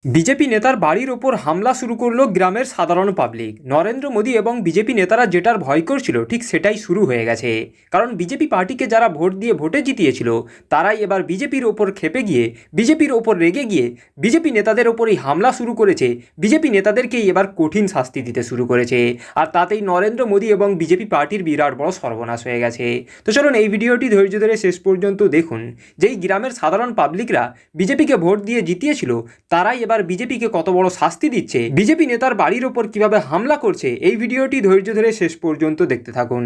BJP নেতার বাড়ির ওপর হামলা শুরু করলো গ্রামের সাধারণ পাবলিক। নরেন্দ্র মোদী এবং বিজেপি নেতারা যেটার ভয় করছিল ঠিক সেটাই শুরু হয়ে গেছে। কারণ বিজেপি পার্টিকে যারা ভোট দিয়ে ভোটে জিতিয়েছিল তারাই এবার বিজেপির ওপর ক্ষেপে গিয়ে, বিজেপির ওপর রেগে গিয়ে বিজেপি নেতাদের ওপরই হামলা শুরু করেছে। বিজেপি নেতাদেরকেই এবার কঠিন শাস্তি দিতে শুরু করেছে। আর তাতেই নরেন্দ্র মোদী এবং বিজেপি পার্টির বিরাট বড় সর্বনাশ হয়ে গেছে। তো চলুন এই ভিডিওটি ধৈর্য ধরে শেষ পর্যন্ত দেখুন। যেই গ্রামের সাধারণ পাবলিকরা বিজেপিকে ভোট দিয়ে জিতিয়েছিল তারাই এবার বিজেপিকে কত বড় শাস্তি দিচ্ছে, বিজেপি নেতার বাড়ির ওপর কিভাবে হামলা করছে, এই ভিডিওটি ধৈর্য ধরে শেষ পর্যন্ত দেখতে থাকুন।